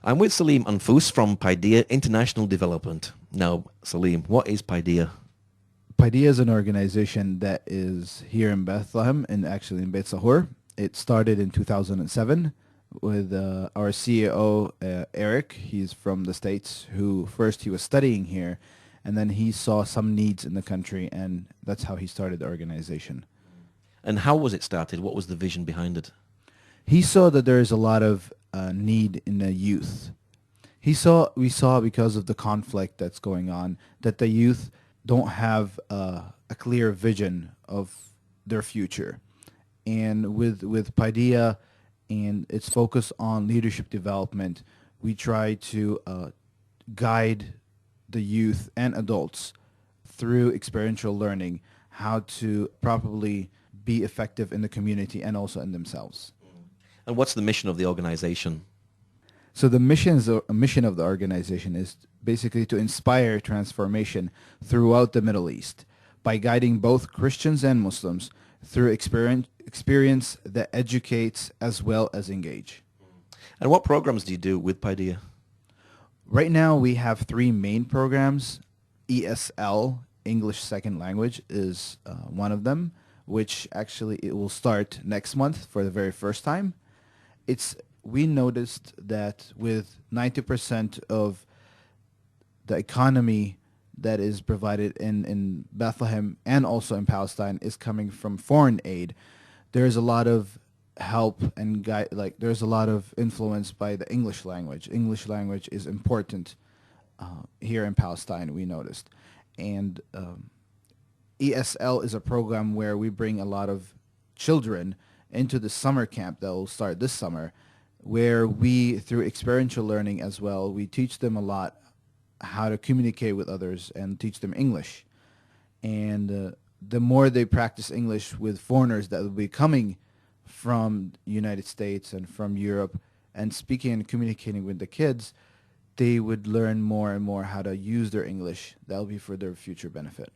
I'm with Saleem Anfous from Paideia International Development. Now, Saleem, what is Paideia? Paideia is an organization that is here in Bethlehem and actually in Beit Sahur. It started in 2007 with our CEO, Eric. He's from the States, who first he was studying here, and then he saw some needs in the country, and that's how he started the organization. And how was it started? What was the vision behind it? He saw that there is a lot of need in the youth. We saw because of the conflict that's going on that the youth don't have a clear vision of their future. And with Paideia and its focus on leadership development, we try to guide the youth and adults through experiential learning how to properly be effective in the community and also in themselves. And what's the mission of the organization? So the mission of the organization is basically to inspire transformation throughout the Middle East by guiding both Christians and Muslims through experience that educates as well as engage. And what programs do you do with Paideia? Right now we have three main programs. ESL, English Second Language, is one of them, which actually it will start next month for the very first time. We noticed that with 90% of the economy that is provided in Bethlehem and also in Palestine is coming from foreign aid, there's a lot of help and there's a lot of influence by the English language. English language is important here in Palestine, we noticed. And ESL is a program where we bring a lot of children into the summer camp that will start this summer, where we, through experiential learning as well, we teach them a lot how to communicate with others and teach them English. And the more they practice English with foreigners that will be coming from the United States and from Europe and speaking and communicating with the kids, they would learn more and more how to use their English. That will be for their future benefit.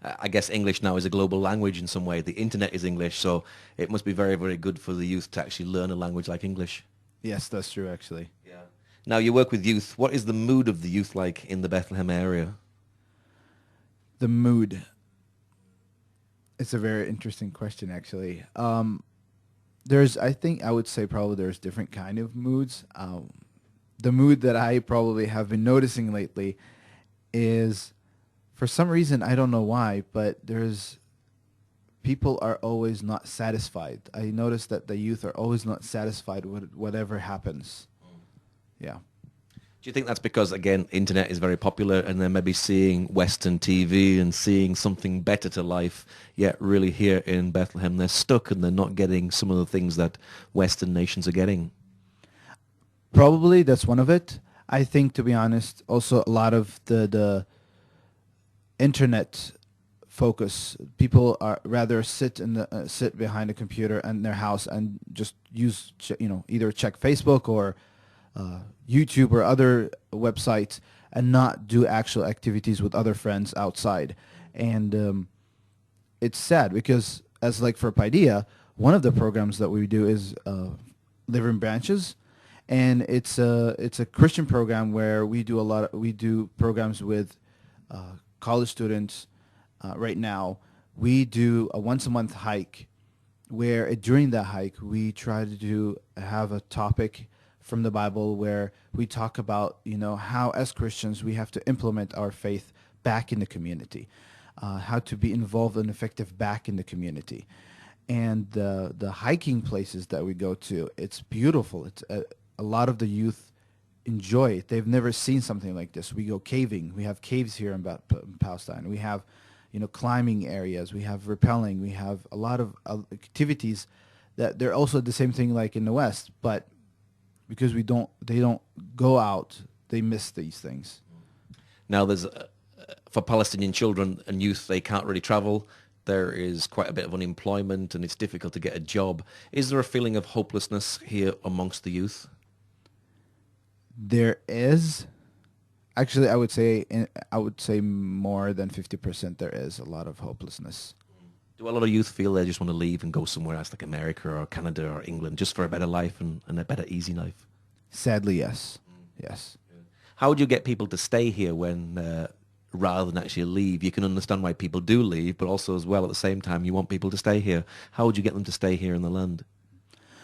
I guess English now is a global language in some way. The internet is English, so it must be very, very good for the youth to actually learn a language like English. Yes, that's true, actually. Yeah. Now, you work with youth. What is the mood of the youth like in the Bethlehem area? The mood. It's a very interesting question, actually. I think I would say probably there's different kind of moods. The mood that I probably have been noticing lately is, for some reason, I don't know why, but people are always not satisfied. I notice that the youth are always not satisfied with whatever happens. Yeah. Do you think that's because, again, internet is very popular and they're maybe seeing Western TV and seeing something better to life, yet really here in Bethlehem they're stuck and they're not getting some of the things that Western nations are getting? Probably that's one of it. I think, to be honest, also a lot of the internet focus. People are rather sit behind a computer in their house and just use either check Facebook or YouTube or other websites and not do actual activities with other friends outside. And it's sad because, as like for Paideia, one of the programs that we do is Living Branches, and it's a Christian program where we do programs with college students. Right now, we do a once a month hike where during that hike we try to have a topic from the Bible where we talk about how as Christians we have to implement our faith back in the community, how to be involved and effective back in the community. And the hiking places that we go to, it's beautiful. It's a lot of the youth enjoy it. They've never seen something like this. We go caving. We have caves here in Palestine. We have climbing areas. We have rappelling. We have a lot of activities that they're also the same thing like in the West, but because they don't go out, they miss these things. Now, there's for Palestinian children and youth, they can't really travel. There is quite a bit of unemployment and it's difficult to get a job. Is there a feeling of hopelessness here amongst the youth? There is. Actually, I would say more than 50% there is a lot of hopelessness. Do a lot of youth feel they just want to leave and go somewhere else like America or Canada or England just for a better life and a better easy life? Sadly, yes. Yes. How would you get people to stay here when, rather than actually leave? You can understand why people do leave, but also as well at the same time you want people to stay here. How would you get them to stay here in the land?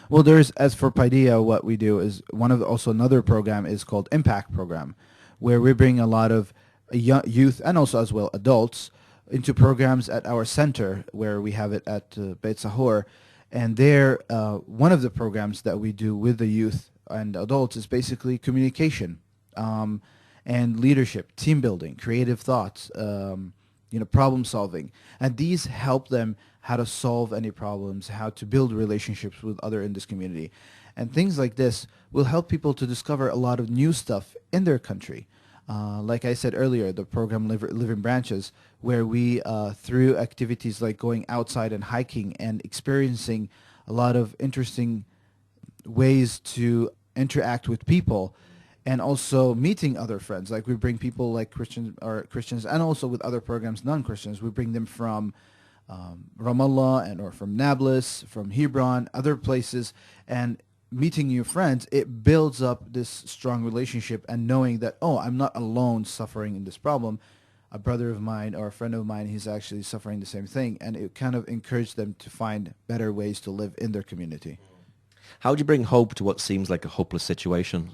Well, as for Paideia, what we do is also another program is called Impact Program, where we bring a lot of youth and also as well adults into programs at our center where we have it at Beit Sahur. And there, one of the programs that we do with the youth and adults is basically communication and leadership, team building, creative thoughts, problem solving. And these help them how to solve any problems, how to build relationships with other in this community. And things like this will help people to discover a lot of new stuff in their country. Like I said earlier, the program Living Branches, where we, through activities like going outside and hiking and experiencing a lot of interesting ways to interact with people, and also meeting other friends. Like we bring people like Christians, and also with other programs, non-Christians. We bring them from Ramallah or from Nablus, from Hebron, other places, and meeting new friends, it builds up this strong relationship and knowing that, oh, I'm not alone suffering in this problem. A brother of mine or a friend of mine, he's actually suffering the same thing, and it kind of encouraged them to find better ways to live in their community. How do you bring hope to what seems like a hopeless situation?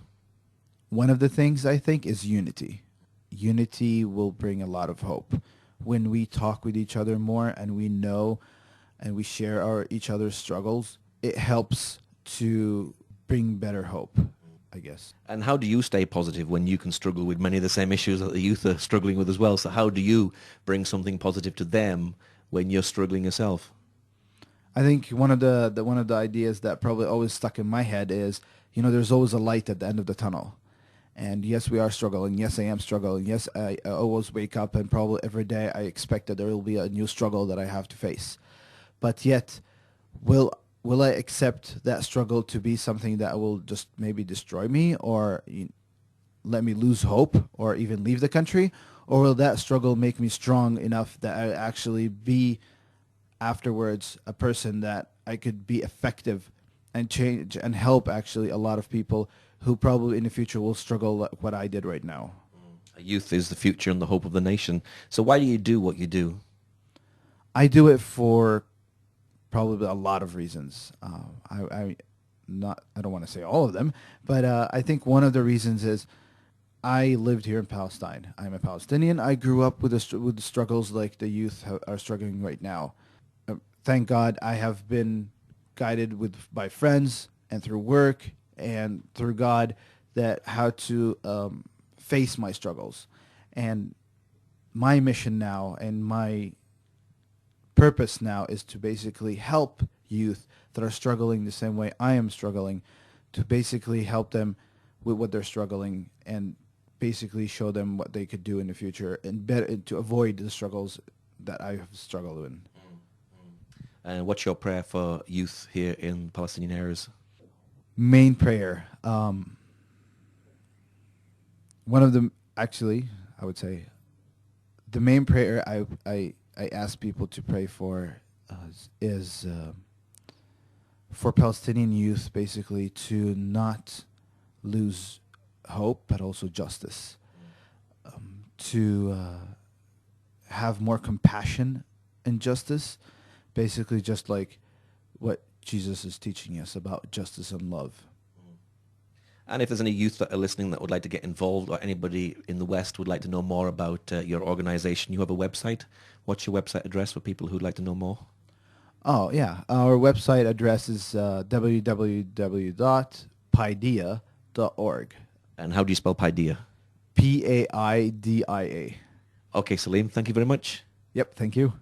One of the things I think is unity. Unity will bring a lot of hope. When we talk with each other more and we know and we share each other's struggles, it helps to bring better hope, I guess. And how do you stay positive when you can struggle with many of the same issues that the youth are struggling with as well? So how do you bring something positive to them when you're struggling yourself? I think one of the ideas that probably always stuck in my head is, there's always a light at the end of the tunnel. And yes, we are struggling. Yes, I am struggling. Yes, I always wake up and probably every day I expect that there will be a new struggle that I have to face. But yet, will I accept that struggle to be something that will just maybe destroy me or let me lose hope or even leave the country? Or will that struggle make me strong enough that I actually be afterwards a person that I could be effective and change and help actually a lot of people who probably in the future will struggle like what I did right now. Youth is the future and the hope of the nation. So why do you do what you do? I do it for probably a lot of reasons. I don't want to say all of them, but I think one of the reasons is I lived here in Palestine. I'm a Palestinian. I grew up with the struggles like the youth are struggling right now. Thank God I have been guided by friends and through work and through God that how to face my struggles. And my mission now and my purpose now is to basically help youth that are struggling the same way I am struggling, to basically help them with what they're struggling and basically show them what they could do in the future and better to avoid the struggles that I have struggled in. And what's your prayer for youth here in Palestinian areas? Main prayer. One of them, actually, I would say, the main prayer I ask people to pray for is for Palestinian youth, basically, to not lose hope, but also justice. To have more compassion and justice, basically just like what Jesus is teaching us about justice and love. And if there's any youth that are listening that would like to get involved or anybody in the West would like to know more about your organization, you have a website. What's your website address for people who'd like to know more? Oh, yeah. Our website address is www.paideia.org. And how do you spell Paideia? Paidia. Okay, Saleem, thank you very much. Yep, thank you.